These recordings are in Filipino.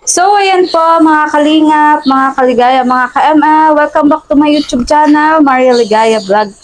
So, ayan po mga kalingap, mga kaligaya, mga ka-ML. Welcome back to my YouTube channel, Maria Ligaya Vlog.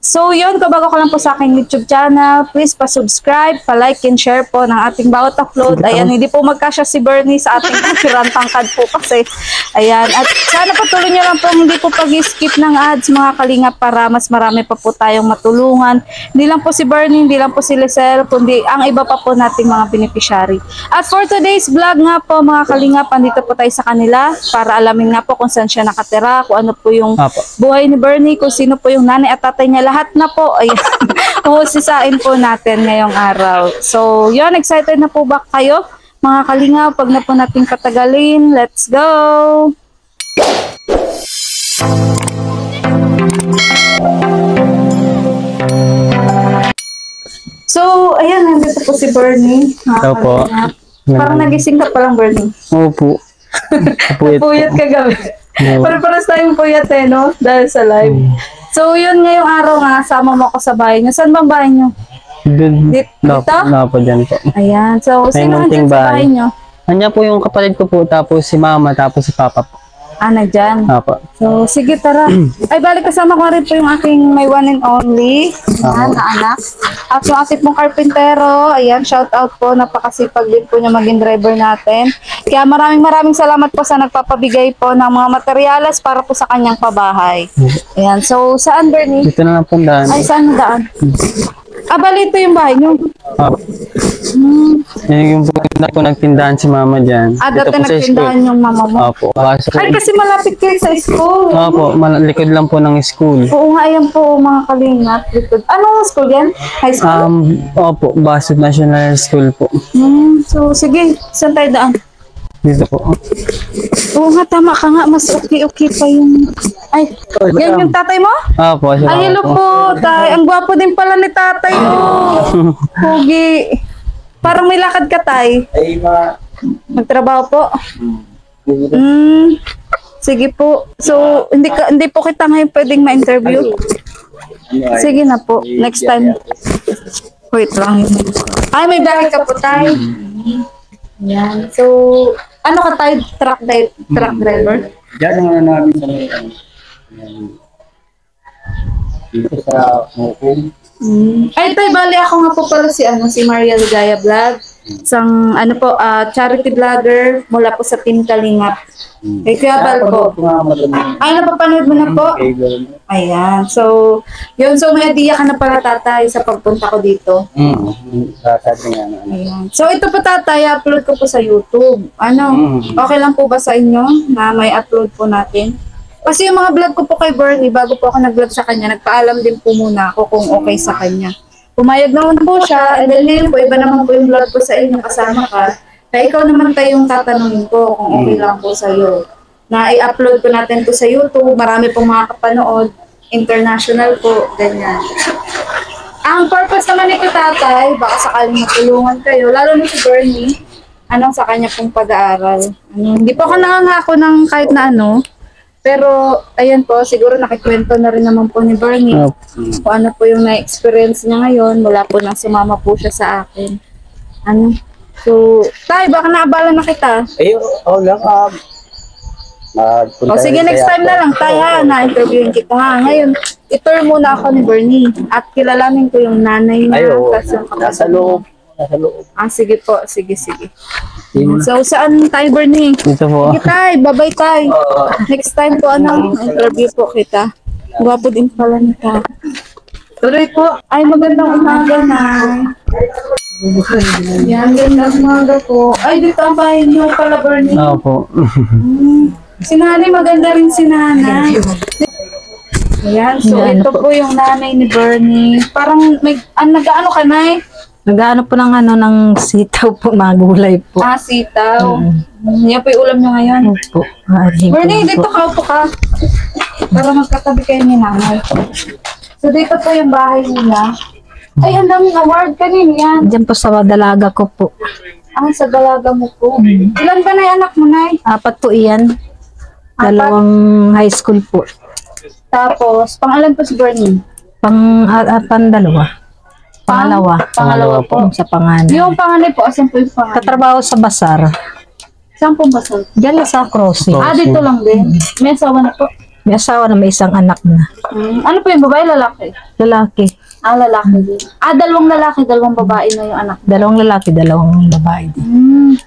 So, yun, kung bago ko lang po sa aking YouTube channel, please pa-subscribe, pa-like and share po ng ating bawat upload. Ayan, hindi po magkasya si Bernie sa ating kurang tangkad po kasi. Ayan, at sana patuloy niyo lang po hindi po pag-skip ng ads mga kalingap para mas marami pa po tayong matulungan. Hindi lang po si Bernie, hindi lang po si Lisel, kundi ang iba pa po nating mga beneficiary. At for today's vlog nga po mga kalingap, andito po tayo sa kanila para alamin nga po kung saan siya nakatira, kung ano po yung buhay ni Bernie, kung sino po yung nanay at tatay niya, lahat na po. Ayan. Husisain po natin ngayong araw. So, yun, excited na po ba kayo? Mga kalingap, pag na po natin patagalin, let's go! So, ayan, nandito po si Bernie. Opo. Parang nagising ka pa lang, Bernie. Opo. Puyat ka gabi. Para-paras tayong puyat eh, no? Dahil sa live. So, yun ngayong araw nga, sama mo ako sa bahay niyo. Saan bang bahay niyo? Dito? Napo dyan po. Ayan. So, sino nandiyan sa bahay niyo? Nandiyan po yung kapatid ko po, tapos si mama, tapos si papa po. Nandyan. Opo. So, sige, tara. Ay, balik kasama ko rin po yung aking my one and only. Ayan, na anak. At yung ating pong karpintero. Ayan, shout out po. Napakasipag din po niya maging driver natin. Kaya maraming salamat po sa nagpapabigay po ng mga materyales para po sa kanyang pabahay. Ayan. So, saan, Bernie? Dito na lang po daan. Ay, saan na daan? Bali, ito yung bahay niyo. Yung po nagtindahan si mama dyan. Dati nagtindahan yung mama mo. Opo. Ay, kasi malapit kayo sa school. Opo, likod lang po ng school. Oo nga, ayan po mga kalingap. Anong school yan? High school? Opo, Basud National School po. So, sige. Saan tayo daan? Dito po. Oo nga, tama ka nga. Mas okay pa yung... Ay, yan yung tatay mo? Opo. Ay, hello po, tay. Ang gwapo din pala ni tatay, oh. Pogi. Parang may lakad ka, tay. Ay, Magtrabaho po? Sige po. So, hindi po kita ngayon pwedeng ma-interview? Sige na po. Next time. Wait lang. Ay, may bahay ka po, tay. Yan. So, ano ka tayo? Truck driver? Diyan ang namin sa dito sa Mukong. Ay, tay, bali ako nga po pala si Maria Ligaya Vlog. Isang, charity vlogger mula po sa Team Kalingap. Kay Kuya Bal po. Ay, napapanood mo na po? Ayan. So, yun. So, may idea ka na pala, tatay, sa pagpunta ko dito. Ayan. So, ito po, tatay, upload ko po sa YouTube. Okay lang po ba sa inyo na may upload po natin? Kasi yung mga vlog ko po kay Bernie, bago po ako nag-vlog sa kanya, nagpaalam din po muna ako kung okay sa kanya. Pumayag naman po siya, and then ngayon po, iba naman po yung vlog ko sa inyo, kasama ka. Kaya ikaw naman tayong tatanungin ko kung okay lang po sa'yo. Na i-upload ko natin po sa YouTube, marami pong mga kapanood, international po, ganyan. Ang purpose naman nito, tatay, baka sakaling matulungan kayo, lalo na si Bernie, sa kanya pong pag-aaral. Hindi po ako nangangako ng kahit na pero, ayan po, siguro nakikwento na rin naman po ni Bernie kung ano po yung na-experience niya ngayon mula po nang sumama po siya sa akin. So, tay, baka naabala na kita. Lang. Sige, next time na lang, tay, ha, na-interviewin kita, ha. Ngayon, itour muna ako ni Bernie at kilalanin ko yung nanay niya. Nasa loob. Sige po, sige. So, saan tayo, Bernie? Dito po. Sige, tay, bye-bye, tay. Next time po, interview po kita. Gwapo din pala nita. Tuloy po. Ay, magandang umaga na. Yan, gandang umaga po. Ay, dito ang bahay niyo pala, Bernie. Opo. Si nanay, maganda rin si nanay. Ayan, so ito po yung nanay ni Bernie. Parang, nag-ano ka, nay? Nag-ano po ng sitaw po, mga gulay po. Sitaw. Yan po yung ulam nyo ngayon. Opo. Bernie, dito ka po ka. Para magkatabi kayo ni nanay. So, dito po yung bahay nila. Ay, ang daming award kanina yan. Diyan po sa dalaga ko po. Sa dalaga mo po. Ilan ba na yung anak mo, nay? 4 po iyan. 2 high school po. Tapos, pangalan po si Bernie? Pandalawa. Pangalawa. Pangalawa po. Sa panganay. Yung panganay po, asan po yung panganay? Katrabaho sa basar. Saan po ba sa? Diyan lang sa crossing. Dito lang din. May asawa na po. May asawa na may isang anak na. Ano po yung babae, lalaki? Lalaki. Lalaki din. Dalawang lalaki, dalawang babae na yung anak. Dalawang lalaki, dalawang babae din.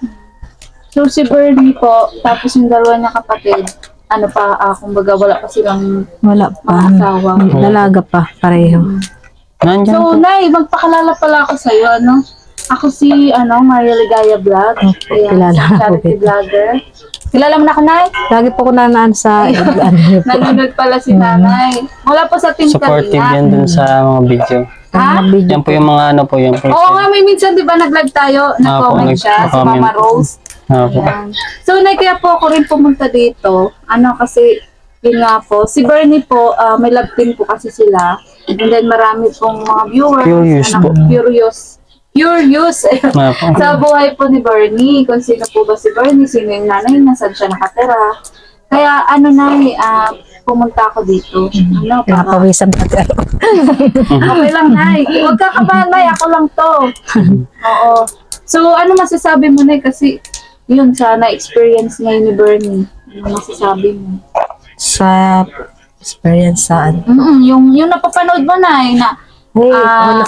So, si Bernie po, tapos yung dalawa niya kapatid, ano pa, kumbaga wala pa silang Wala mga pa. asawa. Dalaga pa, pareho. Nandyan So, po. Nay, magpakalala pala ako sa'yo, ano? Ako si, Maria Ligaya Vlog. Okay, kilala si ako charity kita. vlogger. Kilala mo na ako, Nay? Lagi po ko nanaan sa ano niyo po. Nanonood pala si Nanay. Wala po sa Team Supportive Kalina. yan dun sa mga video. Ha? Mga video. Yan po yung mga ano po, yung Oo person. nga, may minsan, di ba, nag-live tayo, nag-comment siya, si nag-comment. Mama Rose. Opo. Ayan. So, Nay, kaya po ako rin pumunta dito. Kasi, yun nga po, si Bernie po, may love team po kasi sila. And then, marami pong mga viewers. Curious po. Curious. Opo. Sa buhay po ni Bernie, kung sino po ba si Bernie, sino yung nanay niya, saan siya nakatira. Kaya, Nay, pumunta ako dito. Para Pinapawisan pa tayo. okay lang, Nay. Huwag ka kabahan, Nay. Ako lang to. Oo. So, ano masasabi mo, Nay? Kasi, yun, sa na-experience ngayon ni Bernie. Ano masasabi mo? Sa experience saan. Yung napapanood mo, Nay, na,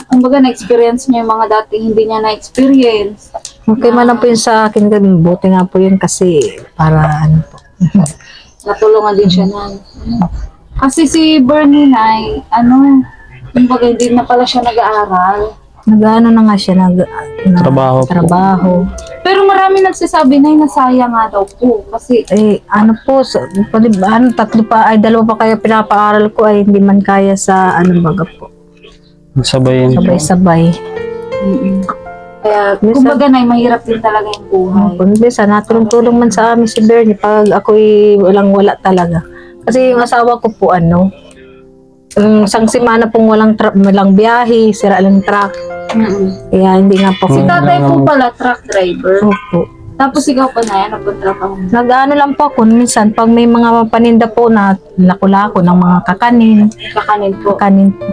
kumbaga, na-experience niya yung mga dating hindi niya na-experience. Okay man lang po yun sa akin. Buti nga po yun kasi para ano po. Natulungan din siya, Nay. Kasi si Bernie, Nay, kumbaga, hindi na pala siya nag-aaral. Nag-ano na nga siya, Trabaho po. trabaho. Pero marami nagsasabi na nasayang nga daw po. Kasi, Ano po, tatlo pa, dalawa pa kaya pinapaaral ko ay hindi man kaya sa baga po. Sabayin po. Sabay-sabay. kaya, kumbaga, Nay, mahirap din talaga yung buhay. Kung bisa, natulong-tulong man sa amin si Bernie pag ako'y walang-wala talaga. Kasi yung asawa ko po, isang semana pong walang biyahe, sira lang truck. Kaya hindi nga po. Si tatay po pala, truck driver. Opo. Tapos ikaw pa, Nay, ano po trabaho mo? Nag-ano lang po ako, minsan pag may mga paninda po na lako-lako ng mga kakanin, Kakanin po. kanin po.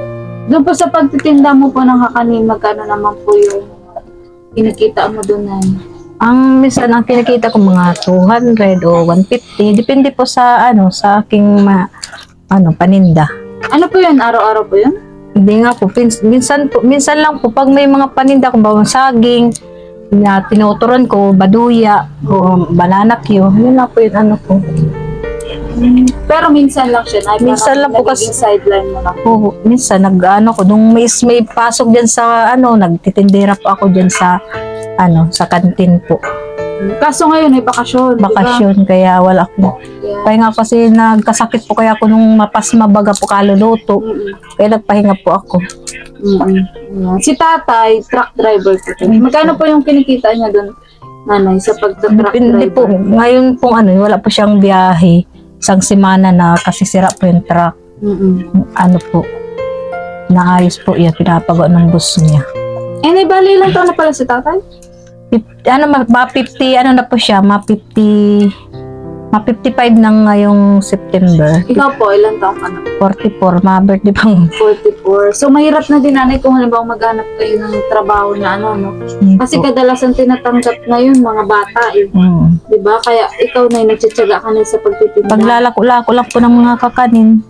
Doon po sa pagtitinda mo po ng kakanin, magkano naman po yung kinikita mo doon, Nay? Ang minsan ang kinikita ko mga 200 o 150, depende po sa sa aking paninda. Ano po yun? Araw-araw po yun? Hindi nga po, minsan lang po pag may mga paninda kung bawang saging na tinuturon ko, baduya o banana Q, yun lang po yun ko. Pero minsan lang siya, Nay. Minsan lang po nagiging kasi- sideline mo lang. Oo, minsan ko nung may pasok diyan sa nagtitindera po ako diyan sa sa kantin po. Kaso ngayon ay bakasyon. Bakasyon kaya wala ako. Yeah. Kaya nga kasi nagkasakit po kaya ako nung mabaga po kaluluto. Kaya nagpahinga po ako. Yeah. Si tatay, truck driver po. Magkano po yung kinikita niya doon, Nanay, sa pagta-truck Depende po. driver? Ngayon po wala po siyang biyahe. Isang semana na kasi sira po yung truck. Po. Naayos po yan. Pinapagawa ng bus niya. Nay, bali lang taon na pala si tatay? 50 na po siya, 55 na ngayong September. Ikaw po, ilang taon ka na? 44, birthday pang 44. So, mahirap na din, Nanay, kung halimbawa maghanap kayo ng trabaho na Kasi kadalasan tinatanggap na yun, mga bata Diba? Kaya ikaw na nagtsatsaga ka na sa pagtitinda. paglalako-lako lang po ng mga kakanin.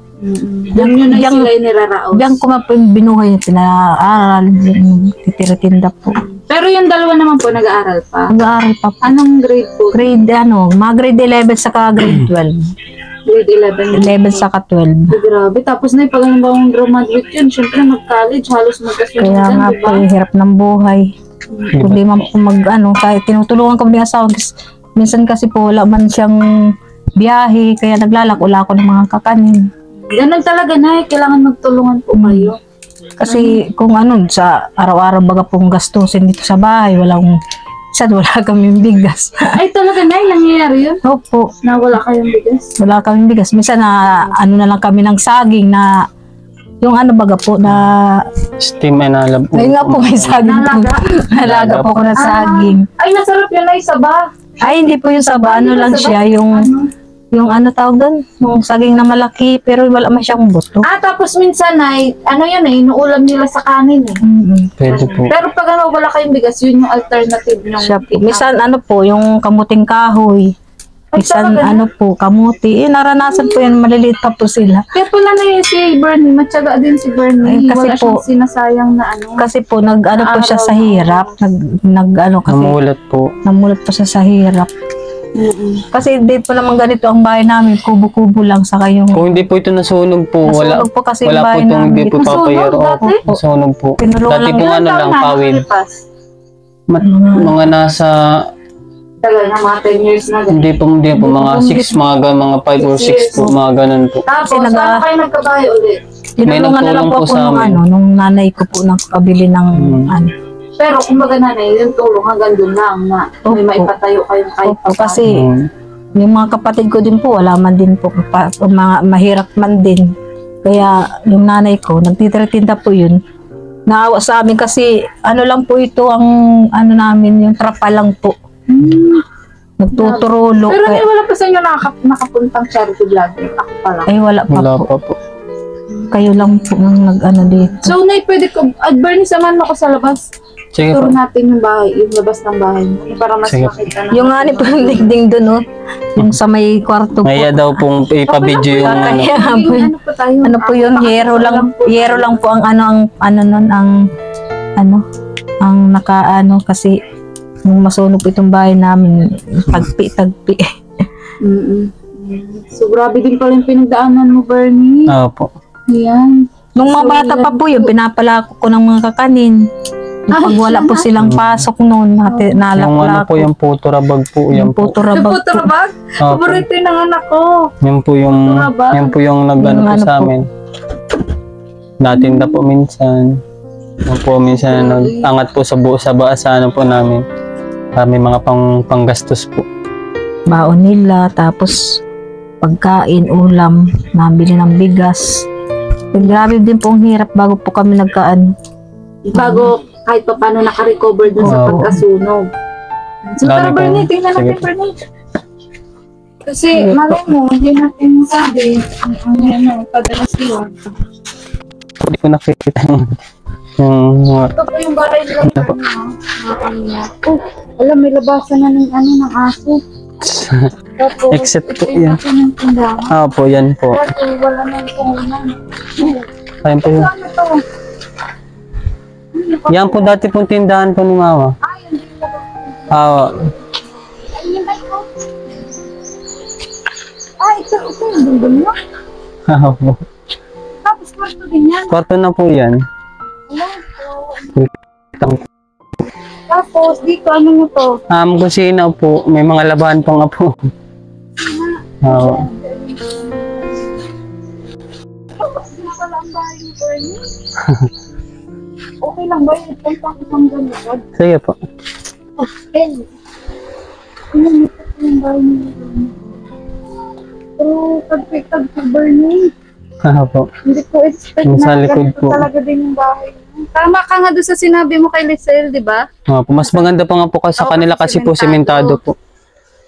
Yan yun na Yang- sila yung niraraos. Diyan ko po yung binuhay yung pinaaral, yung titira-tinda po. Pero yung dalawa naman po, nag-aaral pa. Nag-aaral pa po. Anong grade po? Grade mga grade 11 saka grade 12. Grade 11. 11 saka 12. Grabe. Tapos na pag halimbawa graduate yun, syempre mag-college, halos magkasunod Kaya nga diba? po, hirap ng buhay. Kung di man po kahit tinutulungan ko ng asawa. Minsan kasi po, wala man siyang biyahe, kaya naglalako-lako ng mga kakanin. Ganun talaga, Nay. Kailangan magtulungan po kayo. Kasi kung sa araw-araw baga pong gastusin dito sa bahay, wala kaming bigas. Ay, talaga, Nay. Nangyayari yun? Opo, Na wala kayong bigas? wala kaming bigas. Minsan na na lang kami ng saging na yung baga po na Steam and alab. ngayon nga po may saging po. Nalaga po ko na saging. Ay, nasarap yun, Nay. Saba. Ay, hindi po yung saba, lang siya, yung yung ano tawag doon, yung saging na malaki pero wala man siyang buto. Tapos minsan ay, ano yun eh, inuulam nila sa kanin eh. Pwede po. Pero pag ano, wala kayong bigas, yun yung alternative nyo. Siya po. Minsan ano po, yung kamuting kahoy. Minsan talaga? ano po, kamuti. Naranasan po yan, maliliit pa po sila. Kaya pala na yun si Bernie, matyaga din si Bernie. Ay, kasi wala siyang po, sinasayang na ano. Kasi po, nag-ano po siya sa hirap. Nag-ano kasi, Namulat po. namulat po siya sa hirap. Kasi di po naman ganito ang bahay namin, kubo-kubo lang sa kayong Kung hindi po ito nasunog po, wala. nasunog po kasi Wala yung po bahay itong hindi namin. po papayero. Nasunog dati? Opo, nasunog po. Pinulungan Dati lang po yun. ano lang, pawid. Mga nasa, Tagal na, mga 10 years na. hindi po, mga 6, mga 5 or 6 po, mga ganun po. Tapos, Kasi saan kayo nagkabahay ulit? Tinulungan na lang nagtulong po po ako sa nung amin. ano, nung nanay ko po nang kabili ng ano. Pero kumbaga nanay, yung tulong hanggang doon lang na may Opo. maipatayo kayong kahit Opo, kasi Mm. yung mga kapatid ko din po, wala man din po, mga mahirap man din. Kaya yung nanay ko, nagtitinda po yun. Naawa sa amin kasi ano lang po ito ang ano namin, yung trapa lang po. Nagtuturulo. Pero Kaya, wala pa sa inyo nakapuntang charity vlogger. Ako pala. ay wala pa Wala po. pa po. Kayo lang po ang nag-ano dito. So, Nay, pwede ko, Bernie, samahan mo ko sa labas. Sige po. Turo natin yung bahay, yung labas ng bahay mo. Para mas Sige. makita na. Yung nga ni po yung dingding doon, no? Yung sa may kwarto po. Maya daw pong ipabidyo yung ano. Kaya po, Ano pa tayo? ano po yun, yero lang po ang ano, ang nun, ang nakaano kasi nung masunog po itong bahay namin, tagpi. Mm-mm. So, grabe din pala yung pinagdaanan mo, Bernie. Opo. Ayan. Nung mga bata pa po yun, pinapalako ko ng mga kakanin. Pag wala po silang pasok noon, Yung ano nalakla po, ko. yung puto rabag po. Yan Yung po. puto Yung rabag puto po. rabag? Opo. Paborito yun ng anak ko. Yan po yung, Puto rabag. yan po yung nag-ano Yung po ano sa po. amin. Natinda po minsan. Yan po minsan nag-angat po sa ano po namin. May mga panggastos po. Baon nila, tapos pagkain, ulam, nabili ng bigas. Grabe din po ang hirap bago po kami nagkaan. Bago kahit pa paano nakarecover dun sa Oo. pagkasunog. So, Lalo tara, po. Bernie, tingnan natin, Sige. Bernie. Kasi, malay mo, hindi natin masabi ang padalas yun. Hindi ko nakikita yung Ito po yung bahay nila, Bernie, ha? Alam, may labasan na ng ng aso. Tapos, Except ito po yung yan. aso ng tindahan. po, yan po. Kasi wala na yung puhunan. Ayun po yun. Ano to? Yan po dati pong tindahan po ni Mama. Ay, hindi mo ba? Ah, Ay, yun ba ito? Ito yung bundol mo. po. Tapos, kwarto din yan. Kwarto na po yan. Tapos, dito, ano mo to? Kusina po. May mga labahan pa nga po. Tapos, dito pala ang bahay ni Bernie. Okay lang ba yun? Punta ko pang ganun. Sige po. Okay. Ano nito po yung bahay ni Bernie? Pero, tagpik Bernie. Po. Hindi ko expect Yung sa na likod ganito po. talaga din yung bahay mo. Tama ka nga doon sa sinabi mo kay Lisel, di ba? Mas maganda pa nga po sa Oo, kanila kasi po sementado. sementado po.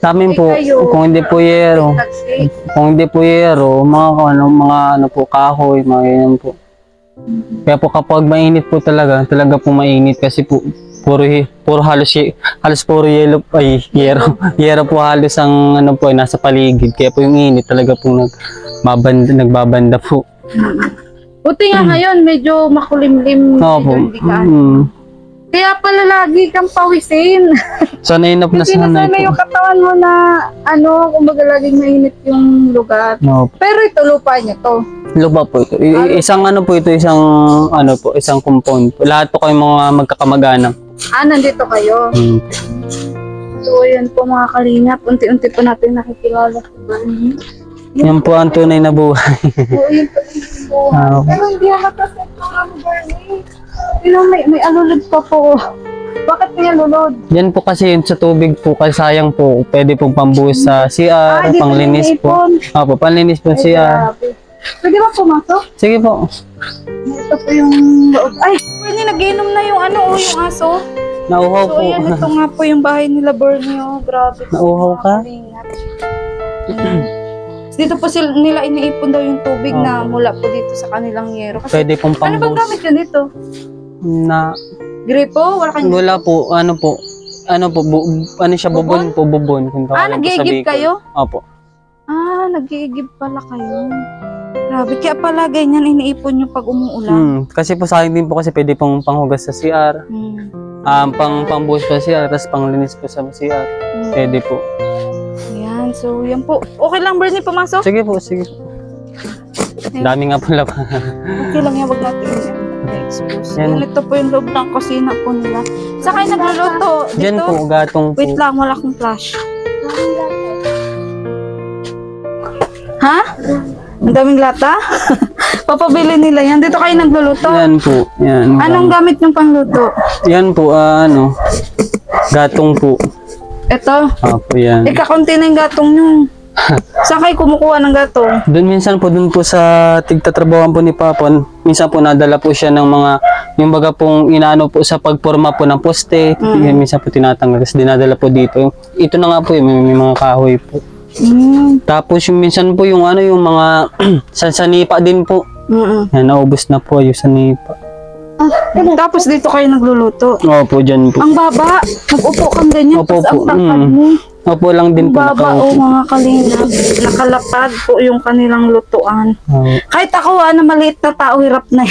Sa amin po, Kayo, kung hindi po yero, mga po kahoy, mga ganyan po. Kaya po kapag mainit po talaga po mainit kasi po puro halos puro yelo ay yero. Yero po halos ang po nasa paligid. Kaya po yung init talaga po nagbabanda po. Buti nga ngayon, medyo makulimlim. Oo po. medyo hindi ka. Kaya pala lagi kang pawisin. Sanay na po na Kasi sanay nasanay yung po. katawan mo na, kumbaga laging mainit yung lugar. No, Pero ito, lupa niya to. lupa po ito. Isang isang compound po. Lahat po kayong mga magkakamag-anak. Nandito kayo. So, ayan po mga kalingap. Unti-unti po natin nakikilala si Bernie. Yan po ang tunay na buhay. So, yun po yung buhay. Okay. Pero hindi halata sa tura mo, Bernie. May alulod pa po. Bakit may alulod? Yan po kasi yun sa tubig po, kasi sayang po. Pwede pong pambuhos sa CR, di panglinis po. Opo, panlinis po CR. Grabe. Pwede ba pumasok? Sige po. Ito po yung loob. Ay, Bernie, nag-inom na yung yung aso. Nauhaw So, po. ayan, ito nga po yung bahay nila, Bernie. Oh, grabe. Nauhaw ka? Kalingap. dito po nila iniipon daw yung tubig na mula po dito sa kanilang yero. Kasi, Pwede pong ano bang pambus. gamit yun dito? Na, Gripo? Wala kang... wala po, ano po, ano siya, bubon po, bubon. Kung tawagin po sa nag-iigib Bicol. kayo? Opo. Nag-iigib pala kayo. Grabe, kaya pala ganyan iniipon nyo pag umuulan. Kasi po sa akin din po kasi pwede pong panghugas sa CR, pangbuhos sa CR, tapos panglinis po sa CR. Pwede po. Yan, so yan po. Okay lang, Bernie, pumasok? Sige po, sige po. Dami nga po laban. Okay lang yan, wag natin i-expose. Yan. Yan, ito po yung loob ng kusina po nila. Sa kayo nagluluto? Diyan po, gatong po. Wait lang, wala akong flash. Ha? Ang daming lata? Papabili nila yan. Dito kayo nagluluto? Yan po, yan. Anong gamit ng pangluto? Yan po, gatong po. Ito. Opo, yan. Ikakunti na yung gatong nyo. Saan kayo kumukuha ng gatong? Doon po sa tigtatrabawan po ni Papon, minsan po nadala po siya ng mga, yung baga pong inaano po sa pagporma po ng poste, minsan po tinatanggal, kasi dinadala po dito. Ito na nga po, may mga kahoy po. Tapos yung minsan po yung yung mga sanipa din po. Yan, naubos na po yung sanipa. Tapos dito kayo nagluluto. Opo, dyan po. Ang baba, nag-upo kang ganyan, Opo tapos ang po, tangkad mo. Opo lang din Ang po. baba, nakaupo. mga kalingap. Nakalapad po yung kanilang lutuan. Kahit ako, maliit na tao, hirap na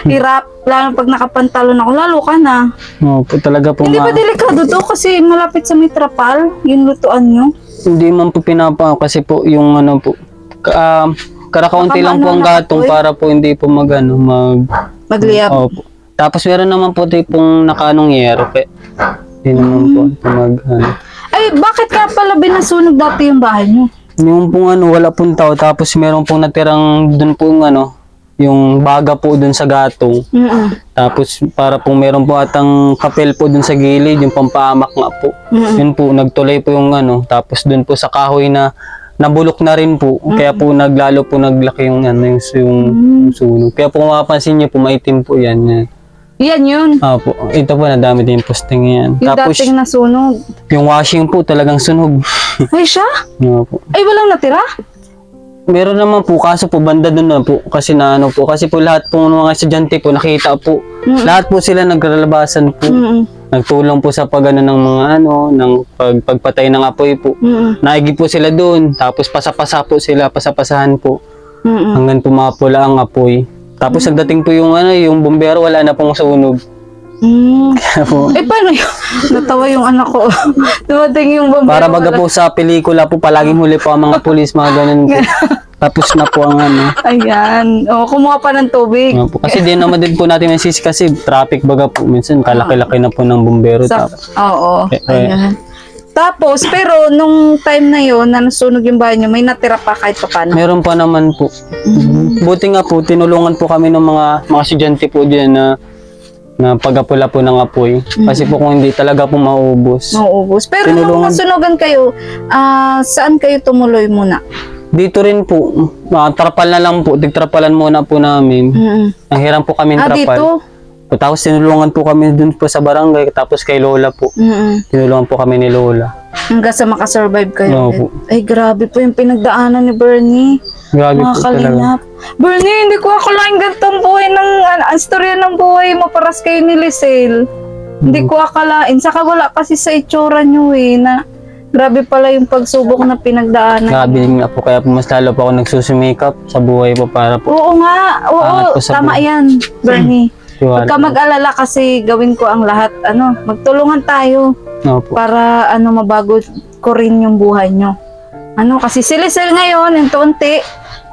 hirap. Lalo pag nakapantalon ako, lalo ka na. Opo, talaga po. Hindi ba delikado to? Kasi malapit sa may trapal, yung lutuan nyo. Hindi man po pinapa kasi po yung po, karakaunti Baka lang po ang maano na gatong ako, para po hindi po Magliyap. Opo. Tapos meron naman po tipong nakaanong yero. Hindi naman po Ay, bakit ka pala binasunog dati yung bahay nyo? Yung pong wala pong tao. Tapos meron pong natirang dun po yung baga po dun sa gatong. Tapos para po meron po atang kapel po dun sa gilid, yung pampahamak nga po. Yun po, nagtuloy po yung tapos dun po sa kahoy na nabulok na rin po. Kaya po naglalo po naglaki yung yung sunog. Kaya po kung mapapansin niyo po, maitim po yan. Yan yun. Opo, ito po nadami din yung posting yan. Yung Tapos dating nasunog. yung washing po talagang sunog. Ay, siya? Opo. Ay, walang natira? Meron naman po, kaso po banda doon na po kasi po kasi po lahat po ng mga estudyante po nakita po. Lahat po sila naglalabasan po. Nagtulong po sa pagano ng mga ng pagpatay ng apoy po. Naigi po sila doon, tapos pasapasa po sila, pasapasahan po. Hanggang pumapula ang apoy. Tapos nagdating po yung yung bumbero, wala na pong sunog. Kaya po, Paano yun? Natawa yung anak ko. Dumating yung bombero. para baga po sa pelikula po, palaging huli po ang mga pulis, mga ganun po. Tapos na po ang Ayan. Kumuha pa ng tubig. Po. Kasi din naman din po natin nasisi kasi traffic baga po. Minsan kalaki-laki na po ng bumbero. Oo. Ayan. Tapos, pero nung time na yon na nasunog yung bahay nyo, may natira pa kahit pa paano. Meron pa naman po. Buti nga po, tinulungan po kami ng mga estudyante po dyan na pagapula po ng apoy. Kasi po kung hindi talaga po maubos. Mauubos. Pero nung nasunogan kayo, saan kayo tumuloy muna? Dito rin po, trapal na lang po. Tigtrapalan muna po namin. Ang hirang po kami trapal. Dito? Tapos tinulungan po kami dun po sa barangay. Tapos kay Lola po. Tinulungan po kami ni Lola. Hanggang sa makasurvive kayo. No, po. Ay, grabe po yung pinagdaanan ni Bernie. Grabe Mga po kalingap. talaga. Bernie, hindi ko akalain ganitong buhay ng, ang storya ng buhay mo paras kayo ni Lisel. Hindi ko akalain. Saka wala kasi sa itsura nyo na grabe pala yung pagsubok na pinagdaanan. Grabe nga po. Kaya po mas lalo po ako nagsusumikap sa buhay po para po. Oo nga. Oo, Angat po sa tama buhay. yan, Bernie. Tiwala. Huwag ka mag-alala kasi gawin ko ang lahat. Magtulungan tayo No, po. para mabago ko rin yung buhay nyo. Kasi si Lisel ngayon, yung tuunti,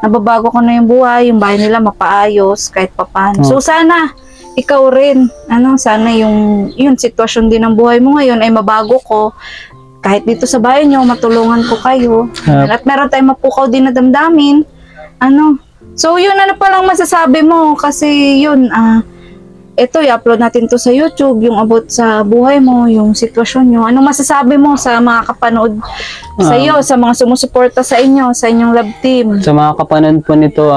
nababago ko na yung buhay, yung bahay nila mapaayos kahit papaano. So sana ikaw rin, sana yung sitwasyon din ng buhay mo ngayon ay mabago ko. Kahit dito sa bahay nyo, matulungan ko kayo. At meron tayong mapukaw din na damdamin. So yun, palang masasabi mo? Kasi yun, ito, i-upload natin to sa YouTube, yung about sa buhay mo, yung sitwasyon nyo. Anong masasabi mo sa mga kapanood sa iyo, sa mga sumusuporta sa inyo, sa inyong love team? Sa mga kapanood po nito,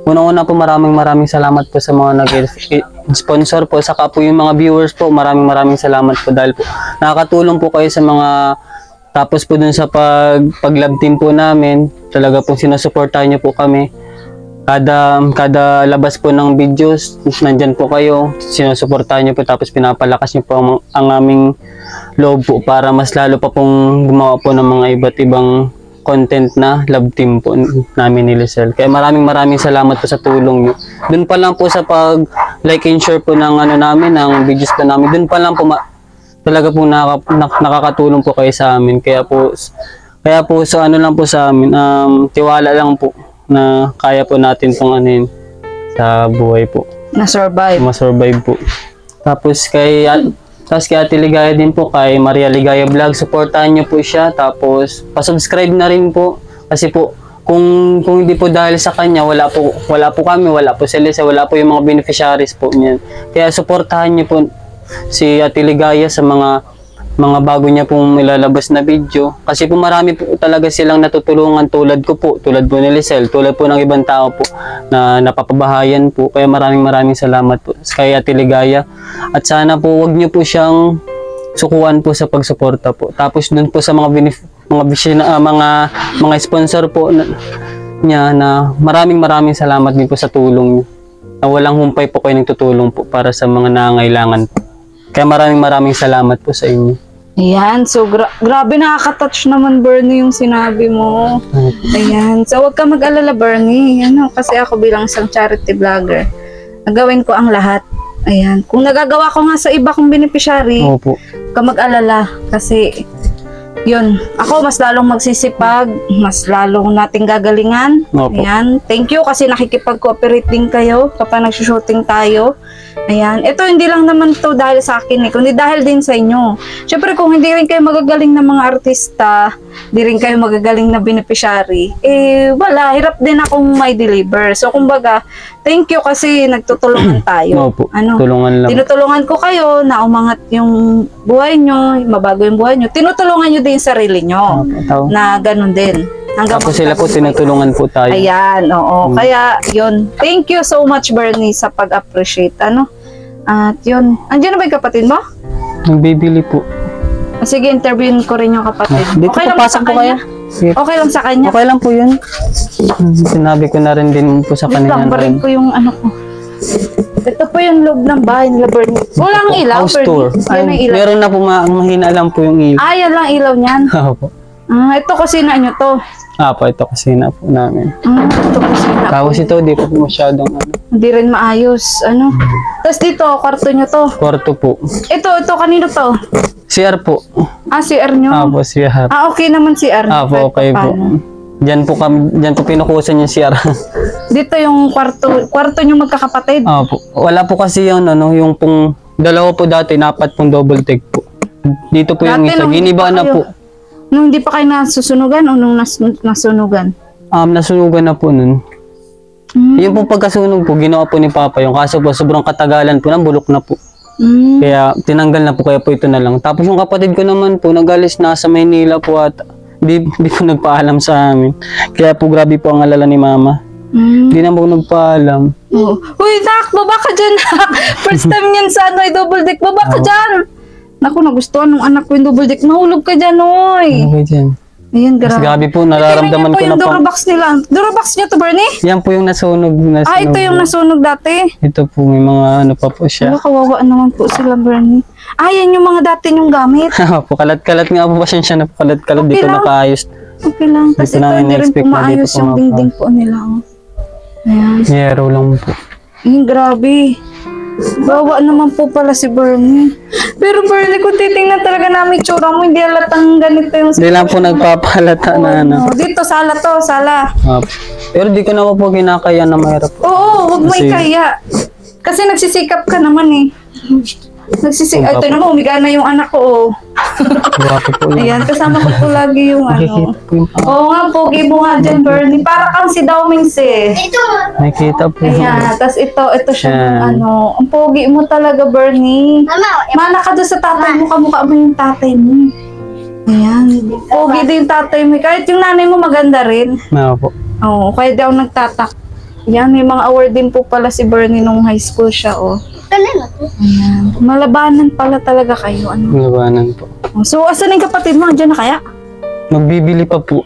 unang-una po maraming salamat po sa mga nag-sponsor po. Saka po yung mga viewers po, maraming salamat po dahil po nakakatulong po kayo sa mga Tapos po dun sa pag-love team po namin, talaga po sinusuportahan niyo po kami. Kada labas po ng videos, nandyan po kayo, sinusuportahan niyo po, tapos pinapalakas niyo po ang aming loob po para mas lalo pa pong gumawa po ng mga iba't ibang content na love team po namin ni Lizelle. Kaya maraming salamat po sa tulong niyo. Doon pa lang po sa pag-like and share po ng namin, ng videos po namin, doon pa lang po talaga po nakakatulong po kayo sa amin. Kaya po sa lang po sa amin, tiwala lang po na kaya po natin pong sa buhay po. Na-survive. Ma-survive po. Tapos kay Ate Ligaya din po, kay Maria Ligaya Vlog, supportahan niyo po siya. Tapos pa-subscribe na rin po. Kasi po, kung hindi po dahil sa kanya, wala po kami, wala po si Lisa, wala po yung mga beneficiaries po niyan. Kaya supportahan niyo po si Ate Ligaya sa mga bago niya pong ilalabas na video. Kasi po marami po talaga silang natutulungan tulad ko po, tulad po ni Lizelle, tulad po ng ibang tao po na napapabahayan po. Kaya maraming salamat po kay Ate Ligaya. At sana po wag niyo po siyang sukuan po sa pagsuporta po. Tapos dun po sa mga sponsor po niya na maraming salamat din po sa tulong niyo. Na walang humpay po kayo nagtutulong po para sa mga nangangailangan po. Kaya maraming salamat po sa inyo. Ayan, so grabe nakaka-touch naman, Bernie, yung sinabi mo. Ayan, so huwag ka mag-alala, Bernie. Kasi ako bilang isang charity vlogger, nagawin ko ang lahat. Ayan, kung nagagawa ko nga sa iba kong beneficiary, Opo. huwag ka mag-alala. Kasi, yun, ako mas lalong magsisipag, mas lalong nating gagalingan. Opo. Ayan, thank you kasi nakikipag-cooperate din kayo kapag nag-shooting tayo. Ayan, ito hindi lang naman to dahil sa akin kundi dahil din sa inyo. Siyempre kung hindi rin kayo magagaling na mga artista, hindi rin kayo magagaling na beneficiary, wala, hirap din akong may deliver. So kumbaga, thank you kasi nagtutulungan tayo. Opo, tulungan lang. Tinutulungan ko kayo na umangat yung buhay nyo, mabago yung buhay nyo. Tinutulungan nyo din yung sarili nyo. Opo, Na ganun din. tapos sila po tinutulungan po tayo. Ayan, oo. Kaya, yun. Thank you so much, Bernie, sa pag-appreciate. At yun. Andiyan na ba yung kapatid mo? Nagbibili po. Sige, interviewin ko rin yung kapatid. Dito Okay lang papasok sa po kayo. kanya? Sige. Okay lang sa kanya? Okay lang po yun. Sinabi ko na rin din po sa Wait kanila. lang, barin ko yung ko. Ito po yung loob ng bahay nila, Bernie. Walang ilaw, House tour. Bernie. Yan ang ilaw. Meron na po mahina lang po yung ilaw. Yan lang ilaw niyan. Opo. Ito kusina nyo to. Po, ito kasi na po namin. Ito kusina. Tapos ito, di po masyadong Hindi rin maayos. Tapos dito, kwarto nyo to. kwarto po. Ito, kanino to? CR po. CR nyo? Po, CR. Okay naman CR nyo. Po, okay po. Diyan po pinukusan yung CR. Dito yung kwarto nyo magkakapatid. Po. Wala po kasi yung yung pong dalawa po dati, napat pong double deck po. Dito po yung Dati isa. nung Giniba hindi pa na kayo- po. Nung hindi pa kayo nasusunugan o nung nasunugan? Nasunugan na po nun. Yung pong pagkasunog po, ginawa po ni Papa yung kaso po sobrang katagalan po, nabulok na po. Kaya tinanggal na po, kaya po ito na lang. Tapos yung kapatid ko naman po, nag-alis na sa Maynila po at di po nagpaalam sa amin. Kaya po grabe po ang alala ni Mama. Hindi na po nagpaalam. Uy, Nak! Baba ka dyan, Nak! First time niyan sa double deck. Baba ka dyan! Naku, nagustuhan ng anak ko yung double deck. Mahulog ka dyan, oy! Okay dyan. Ayan, Mas grabe. grabe po, nararamdaman ko na Ito yung po. Durabox nila. Durabox niya to, Bernie? Yan po yung nasunog. Ito yung nasunog dati. Ito po, may mga pa po siya. Kawawa naman po sila, Bernie. Yan yung mga dati yung gamit. Po, kalat-kalat nga po, pasensya na po, kalat-kalat. Okay Dito lang. nakaayos. Okay lang. Kasi Dito ito namin hindi rin na-expect po na dito maayos yung pumapasok. dingding po nila. Ayan. Yero lang po. Grabe. Bawa naman po pala si Bernie. Pero Bernie, kung titingnan talaga namin tsura mo, hindi halatang ganito yung... Hindi lang po nagpapalata na Dito, sala to, sala. Pero di ko naman po kinakaya na mahirap. Oo, wag may Kasi- kaya. Kasi nagsisikap ka naman eh. Ito naman, umiga na yung anak ko. Oh. Grabe po yun. Ayan, kasama ko po lagi yung Nakikita po yung Oo nga, pogi mo nga dyan, Bernie. Para kang si Daomings eh. nakikita po. Ayan, tas ito siya Ayan. ng Ang pogi mo talaga, Bernie. Mana ka doon sa tatay mo, kamukha mo yung tatay mo. Ayan, pogi din yung tatay mo. Kahit yung nanay mo maganda rin. Po. Oo, kaya daw nagtatak. Yan, may mga award din po pala si Bernie nung high school siya, oh. Ayan, malabanan pala talaga kayo, Labanan po. So, asan yung kapatid mo? Andiyan na kaya? Magbibili pa po.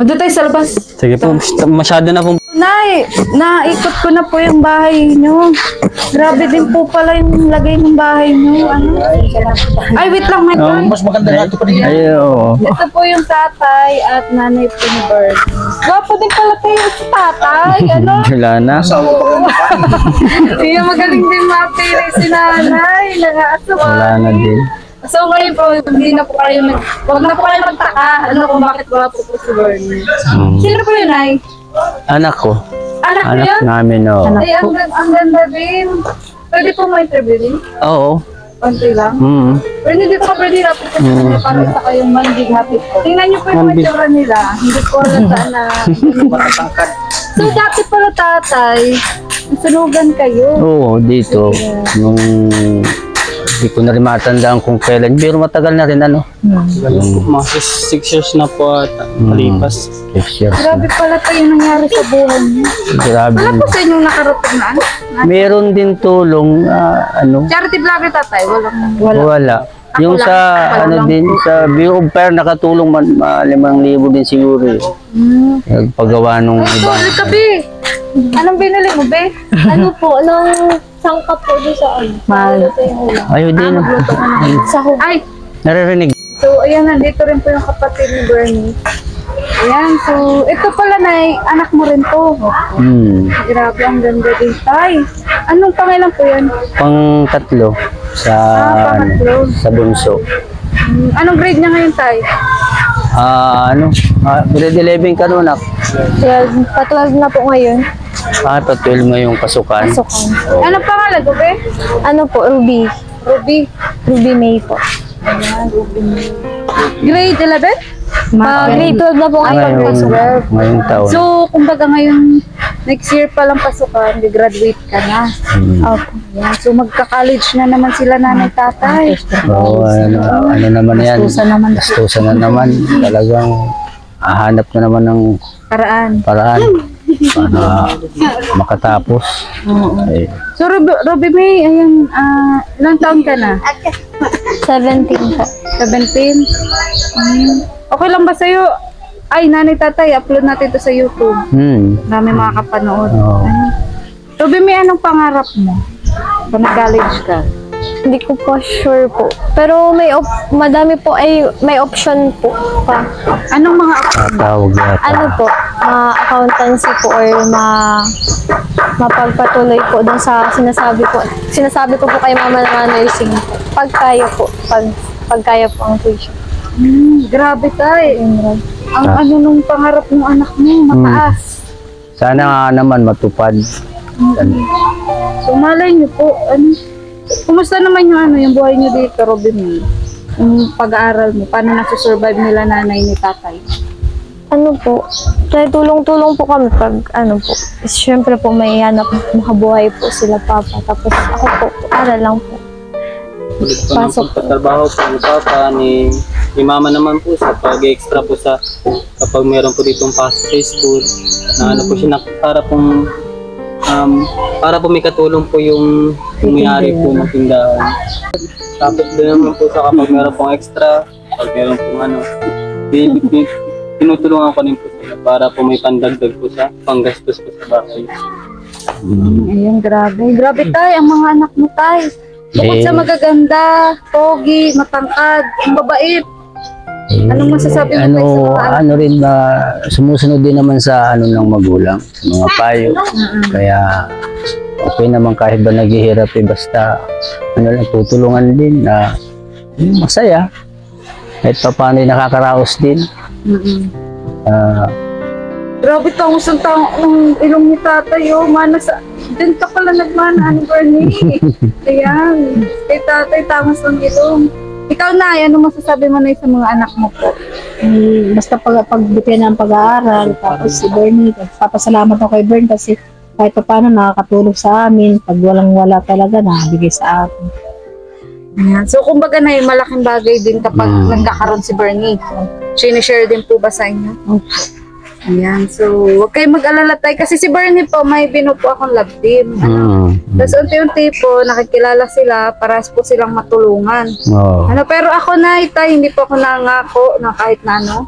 Doon tayo sa labas. Sige po, masyado na po. Nay, naikot ko na po yung bahay nyo. Grabe din po pala yung lagay ng bahay nyo. Ano? Ay, wait lang, may Oh, Mas maganda nga ito pa rin. Ay, oo. Ito po yung tatay at nanay po ni Bird. Gwapo din pala tayo sa tatay. Ano? Wala na. Hindi magaling din mapili si nanay. Wala na din. So ngayon po, hindi na po kayo huwag na po kayo magtaka. Ano kung bakit gwapo po si Bernie. Sino po yun, Nay? Anak ko. Anak ko Anak yun? namin, oo. Ay, ang ganda din. Pwede po ma-interview din? Oo. Konti lang. Pero hindi po pwede na po kasi para sa kayong mandig happy po. Tingnan niyo po yung Mandig. itsura nila. Hindi ko alam na. So dati pala tatay, sunugan kayo. Oo, dito. Nung hindi ko na rin matandaan kung kailan. Pero matagal na rin, ano? Mga 6 years na po at kalipas. 6 years. Grabe pala tayo nangyari sa buhay niyo. Grabe. Wala po sa inyong nakarating na ano? Meron din tulong, ano? Charity vlogger tatay, wala. Wala. Yung Ako sa, lang ano din, po. sa Bureau of Fire, nakatulong 5,000 din siguro. Nagpagawa nung Ay, iba. sorry ka, Be. Anong binili mo, Be? Ano po, nung sangkap po doon sa ano? Mahal. Ayun din. Ay, Naririnig. so ayan, nandito rin po yung kapatid ni Bernie. Ayan, so ito pala na anak mo rin to. Grabe, ang ganda din, tay. Anong pangalan po yan? Pang-tatlo sa, Pangatlo. sa bunso. Anong grade niya ngayon, tay? Grade 11 ka nun, nak. 12, pa-12 na po ngayon. Pa 12 mo yung pasukan. Pasukan. Anong pangalan ko, Be? Ano po, Ruby. Ruby. Ruby May po. Grade 11? Grade 12 na po ngayon. Ngayong taon. So, kumbaga ngayon, next year pa lang pasukan, graduate ka na. Opo. Ayan, so magka-college na naman sila nanay tatay. Oo, ano naman yan. Gastusan Gastusan na naman. naman. Talagang hahanap na naman ng Paraan. paraan para makatapos. Ay, So, Ruby May, ayan, ilang taon ka na? 17 po. 17? Okay lang ba sa'yo? Ay, nanay tatay, upload natin ito sa YouTube. Dami makakapanood. Oo. Ruby May, anong pangarap mo? Kung nag-college ka? Hindi ko po sure po. Pero madami po ay may option po pa. Anong mga tatawag yata. Ano po, accountancy po or mapagpatuloy po dun sa sinasabi ko. Sinasabi ko po kay mama na nursing. Pag kaya po ang tuition. grabe tay. Ang ano nung pangarap ng anak mo, mataas. Sana nga naman matupad. So malay niyo po, kumusta naman yung buhay niyo dito, Ruby May? Yung pag-aaral mo, paano nasusurvive nila nanay ni tatay? Ano po, kaya tulong-tulong po kami pag siyempre po may hanap makabuhay po sila papa. Tapos ako po, aral lang po. Pasok po. Pagtatrabaho po ni Papa, ni Mama naman po sa pag-extra po sa kapag meron po ditong pasok sa school na ano po siya para po may katulong po yung may-ari po ng tindahan. Tapos din naman po sa kapag meron pong extra, pag meron pong tinutulungan ko din po sila para po may pandagdag po sa panggastos po sa bahay. Ayun, grabe. Grabe tay, ang mga anak mo tay. Bukod sa magaganda, pogi, matangkad, ang babait. Anong masasabi mo tayo sa mga anak? Rin na sumusunod din naman sa ng magulang, sa mga payo. Kaya okay naman kahit ba naghihirap basta lang tutulungan din na masaya. Kahit pa paano nakakaraos din. Grabe tao, isang tao ng ilong ni tatay, din ka pala nagmana, Bernie. Ayan, kay tatay, tamas ng ilong. Ikaw na, ano masasabi mo na sa mga anak mo po? Basta pagbigyan ng pag-aaral, tapos si Bernie, papasalamat ako kay Bernie kasi kahit pa paano nakakatulog sa amin, pag walang-wala talaga, nakabigay sa akin. Ayan. So, kumbaga na malaking bagay din kapag nagkakaroon si Bernie. Sinishare din po ba sa inyo? Ayan, so huwag kayong mag-alala tayo kasi si Bernie po may binupo akong love team. Tapos unti-unti po nakikilala sila para po silang matulungan. Pero ako na itay, hindi po ako nangako na kahit na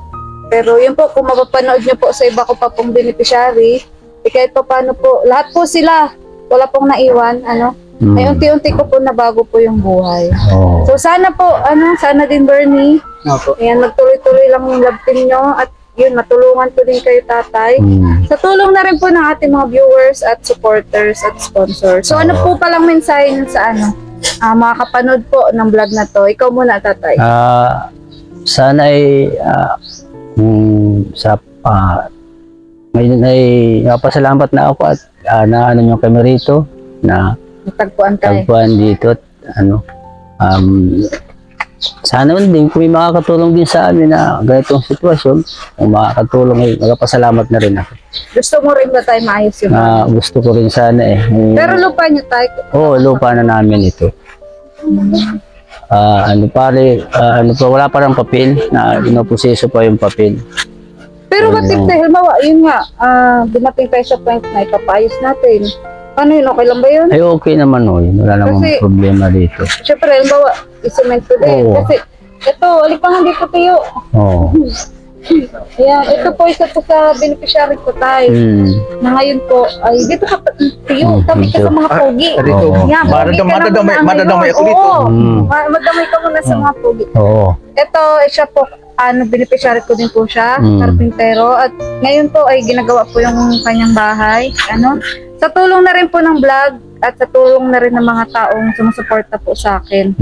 Pero yun po, kung mapapanood nyo po sa iba ko pa pong beneficiary, kahit pa paano po, lahat po sila, wala pong naiwan, ano, ay unti-unti ko po nabago po yung buhay. Oo. So sana po, sana din Bernie, Opo. ayan, magtuloy-tuloy lang yung love team nyo at yun, matulungan ko din kayo tatay. Sa tulong na rin po ng ating mga viewers at supporters at sponsors. So ano po palang mensahe nyo sa mga kapanood po ng vlog na to? Ikaw muna tatay. Sana ay ngayon ay napasalamat na ako at na ano nyo kami rito na Natagpuan kayo. tagpuan dito at sana din kung may makakatulong din sa amin na ganitong sitwasyon, kung makakatulong ay magpasalamat na rin ako. Gusto mo rin ba tayo maayos yung Gusto ko rin sana eh. Pero lupa nyo tayo. Oo, lupa na namin ito. Wala pa ng papel, na pinoproseso pa yung papel. Pero what if dahil yun nga, dumating tayo sa point na ipapayos natin. Ano yun, okay lang ba yun? Ay okay naman o, wala namang Kasi- problema dito. Siyempre, halimbawa, isemento din. Oo. Kasi, ito, alipangan dito tayo. Oo. Ayan, ito po isa po sa beneficiary ko tayo. Na ngayon po, ay dito ka tayo, tabi ka sa mga pogi. Dito. Oo. Yan, pogi ka na muna Madadamay ako ngayon. dito. Oo, madamay ka muna sa mga pogi. Oo. Ito, siya po, beneficiary ko din po siya, Mm. karpintero. At ngayon po ay ginagawa po yung kanyang bahay. Sa tulong na rin po ng vlog at sa tulong na rin ng mga taong sumusuporta po sa akin.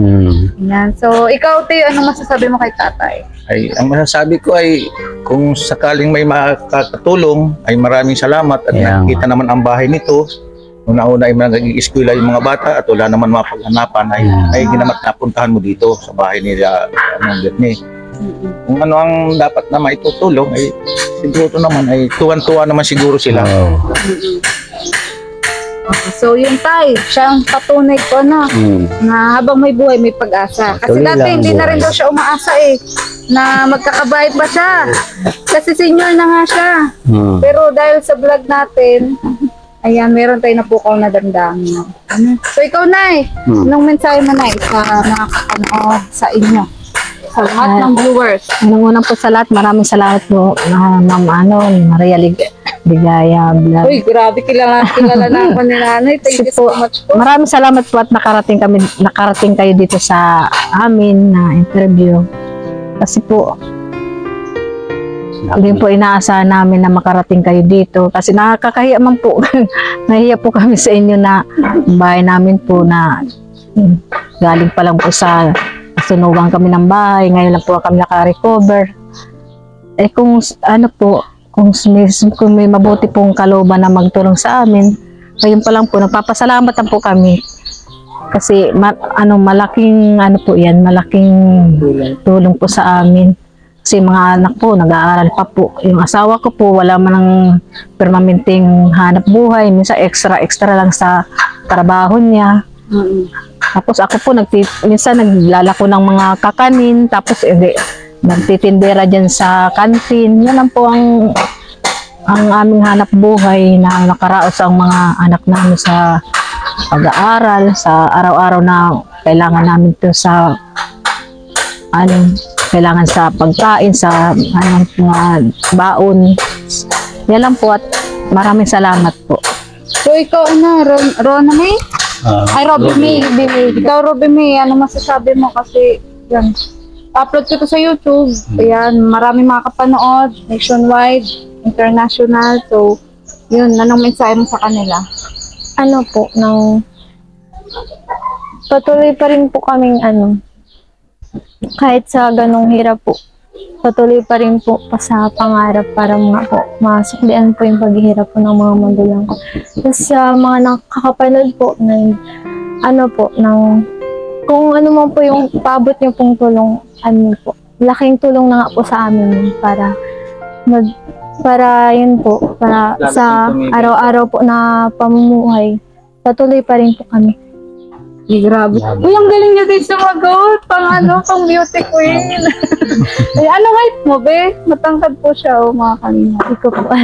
Yan. So, ikaw, Teo, anong masasabi mo kay tatay? Ay, ang masasabi ko ay kung sakaling may makakatulong ay maraming salamat at Yeah. nakikita naman ang bahay nito. Una-una ay nag-i-eskwela yung mga bata at wala naman mapaghanapan ay ginamat napuntahan mo dito sa bahay nila Bernie. Kung ano ang dapat na maitutulong ay siguro naman ay tuwan-tuwa naman siguro sila. Oo. So, yun tay, siya ang patunay ko na habang may buhay, may pag-asa. Kasi Tuloy dati lang hindi na rin buhay. daw siya umaasa na magkakabayad pa siya. Kasi senior na nga siya. Pero dahil sa vlog natin, ayan, meron tayo napukaw na damdamin. So ikaw, Nay, anong mensahe mo, Nay, sa mga kapanood sa inyo? Sa lahat ng viewers. Unang-unang po sa lahat, maraming salamat po na Ma'am Maria Ligaya Vlog. Uy, grabe, kilala na ako ni Nanay. Thank you so much po. Maraming salamat po at nakarating kayo dito sa amin na interview. Kasi po, hindi po inaasahan namin na makarating kayo dito. Kasi nakakahiya man po. Nahiya po kami sa inyo na bahay namin po na galing pa lang po sa sunugan kami ng bahay. Ngayon lang po kami naka-recover. Kung may mabuti pong kalooban na magtulong sa amin, ngayon pa lang po, nagpapasalamat lang po kami. Kasi malaking tulong po sa amin. Kasi mga anak po, nag-aaral pa po. Yung asawa ko po, wala man ng permanenteng hanap buhay. Minsan extra lang sa trabaho niya. Tapos ako po, minsan naglalako ng mga kakanin. Tapos nagtitindera dyan sa kantin. Yan lang po ang aming hanap buhay na nakaraos ang mga anak namin sa pag-aaral, sa araw-araw na kailangan namin to sa kailangan sa pagkain, sa mga baon. Yan lang po at maraming salamat po. So ikaw, Rona May? Ay, Robby May. Ikaw, Robby May, ano masasabi mo? Kasi, yan, upload ko to sa YouTube. Ayan, maraming mga kapanood, nationwide, international. So, yun, anong mensahe mo sa kanila? Patuloy pa rin po kaming kahit sa ganong hirap po, patuloy pa rin po sa pangarap para mga po, masuklian po yung paghihirap po ng mga magulang ko. Tapos sa mga nakakapanood po, kung ano man po yung paabot niyo pong tulong, po, laking tulong na nga po sa amin para yun po, para sa araw-araw po na pamumuhay, patuloy pa rin po kami. Grabe. Uy, ang galing niya din sumagot. Pang beauty queen. Ay, ano height mo, be? Matangkad po siya, mga kanina. Hindi ko po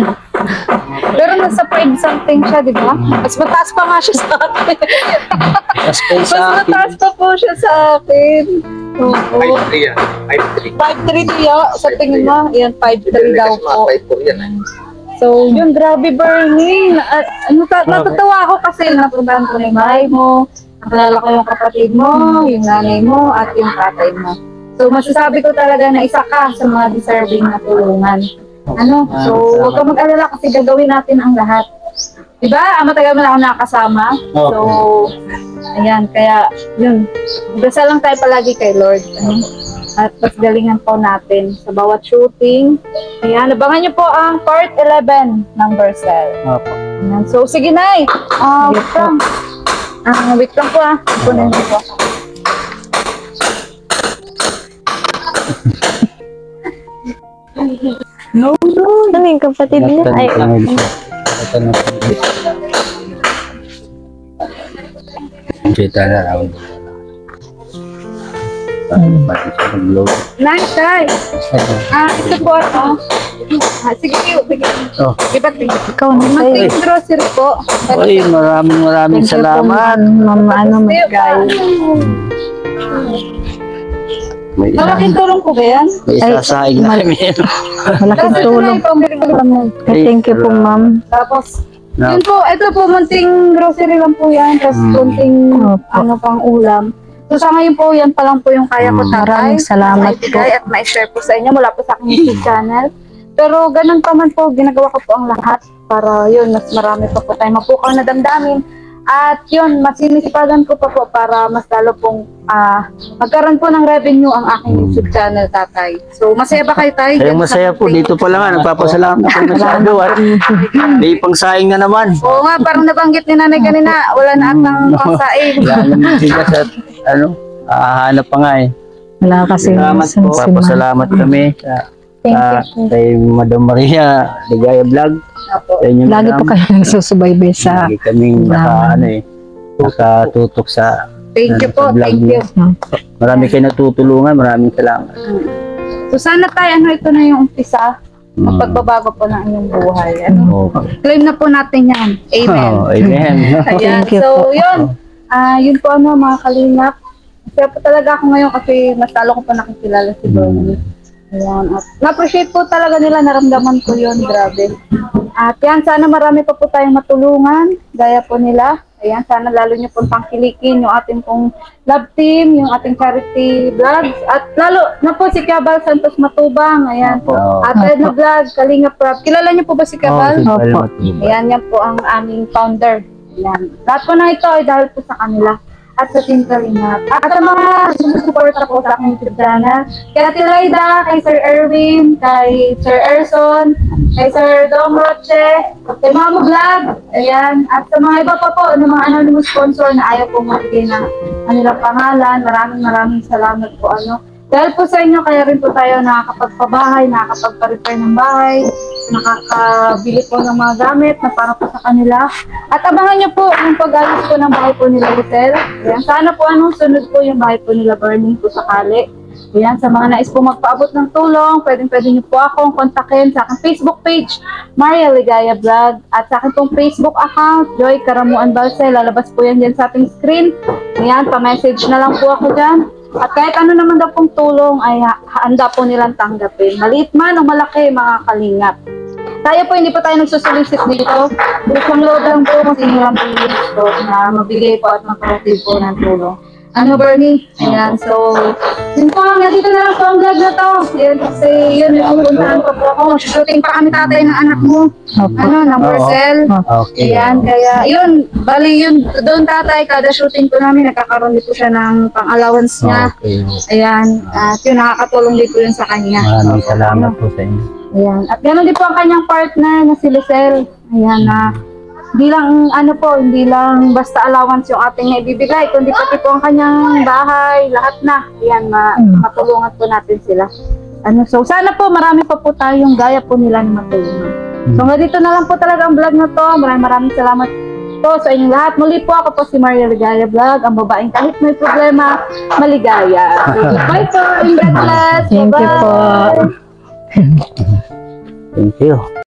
Pero nasa 5 something siya, di ba? Mas mataas pa nga siya sa akin. Mas mataas pa po siya sa akin. Oo. 5'3" yan. 5'3". 5'3" tiyo, sa tingin mo, yan 5'3" daw Kasi mga po. 5'4" yan. So, yun, grabe, Bernie. Natutuwa ako kasi napuntahan ko na yung bahay mo, nakilala ko yung kapatid mo, yung nanay mo, at yung tatay mo. So, masasabi ko talaga na isa ka sa mga deserving na tulungan. So, huwag ka mag-alala kasi gagawin natin ang lahat. Diba? Matagal mo na ako nakakasama. So, ayan, kaya, yun. Dasal lang tayo palagi kay Lord. At mas galingan po natin sa bawat shooting. Ayan, abangan niyo po ang part 11 ng Vercel. Opo. Ayan. So, sige na wait lang. Wait lang po Kunin niyo po. No. Ano yung kapatid niya? Ay, Kita na round. Nice, guys. Ito po sige, sige. Oh. ikaw na sa'yo. Mag-take grocery po. Oy, maraming salamat. Mama, Guys. May Malaking tulong po ba yan? may isasaing na kami. Malaking tulong. Thank you po, ma'am. Tapos, No. yun po, ito po, munting grocery lang po yan. Tapos, munting, pang ulam. So, sa ngayon po, yan pa lang po yung kaya ko, tatay. Maraming salamat po. Maibigay at ma-share po sa inyo mula po sa aking YouTube channel. Pero, ganun pa man po, ginagawa ko po ang lahat para yun, mas marami pa po tayo mapukaw na damdamin. At yun, masinisipagan ko pa po para mas lalo pong magkaroon po ng revenue ang aking YouTube channel, tatay. So, masaya ba kayo, tay? Kaya masaya po. Dito pa lang nga. Nagpapasalamat po masyado. At may pangsaing na naman. Oo nga, parang nabanggit ni nanay kanina, wala na atang pangsaing. Yan naman sigas at hahanap pa nga eh. Wala kasi Salamat po. Papasalamat kami sa kay Madam Maria Ligaya Vlog. Apo. Sa inyong Lagi po madam. kayo nagsusubaybay sa Lagi kaming nakatutok sa Thank you po, vlog thank you. niyo. Marami kayo natutulungan. Maraming salamat. So sana tayo, ito na yung umpisa ng pagbabago po ng inyong buhay. Claim na po natin yan. Amen. Oh, amen. Ayan. Thank you So, po. yun. Yun po mga kalingap. Kaya po talaga ako ngayon kasi mas lalo ko pa nakikilala si Bernie. Ayan. At na-appreciate po talaga nila, naramdaman ko yun. Grabe. At yan, sana marami pa po tayong matulungan. Gaya po nila. Ayan, sana lalo nyo pong pangkilikin yung ating pong love team, yung ating charity vlogs. At lalo na po si Kabal Santos Matubang. Ayan po. At Edna Vlog, Kalinga Prab. Kilala nyo po ba si Kabal? Opo. Ayan, yan po ang aming founder. Ayan. Lahat po na ito ay dahil po sa kanila at sa Team Kalingap. At sa mga sumusuporta po sa aking YouTube channel, kay Ate Laida, kay Sir Erwin, kay Sir Erson, kay Sir Dom Roche, kay Mama Vlog, ayan, at sa mga iba pa po, ng mga anonymous sponsor na ayaw pong magbigay ng kanilang pangalan, maraming salamat po. Dahil po sa inyo, kaya rin po tayo nakakapagpabahay, nakakapagpa-repair ng bahay, nakakabili po ng mga gamit na para po sa kanila. At abangan nyo po yung pag-alis po ng bahay po nila Hotel. Ayan, sana po sunod po yung bahay po nila Bernie po sakali. Ayan, sa mga nais po magpaabot ng tulong, pwede nyo po akong kontakin sa aking Facebook page, Maria Ligaya Vlog, at sa aking pong Facebook account, Joy Karamuan Balse. Lalabas po yan dyan sa ating screen. Ayan, pa-message na lang po ako dyan. At kahit ano naman daw pong tulong ay handa po nilang tanggapin. Maliit man o malaki, mga kalingap. Tayo po, hindi pa tayo nagsusolicit dito. Isang load lang po kung sino lang po yung gusto na magbigay po at magpapatid po ng tulong. Bernie? Ayan, so, yun po, dito na lang po ang vlog na to. Ayan, kasi yun, pupuntahan ko po ako. Shooting pa kami tatay ng anak mo. Ng Vercel. Okay. Ayan, kaya yun, bali yun, doon tatay, kada shooting ko namin, nagkakaroon din po siya ng pang-allowance niya. Okay. Ayan, at yun, nakakatulong din po yun sa kanya. Maraming salamat po sa inyo. Ayan, at ganoon din po ang kanyang partner na si Lisel. Ayan, hindi lang, hindi lang basta allowance yung ating naibibigay, kundi pati po ang kanyang bahay, lahat na. Ayan, matulungan po natin sila. So, sana po marami pa po tayong gaya po nila na matulungan. So, dito na lang po talaga ang vlog na to. Maraming salamat po sa inyong lahat. Muli po, ako po si Maria Ligaya Vlog, ang babaeng kahit may problema, maligaya. So, bye po, and God bless. Thank you po. Thank you.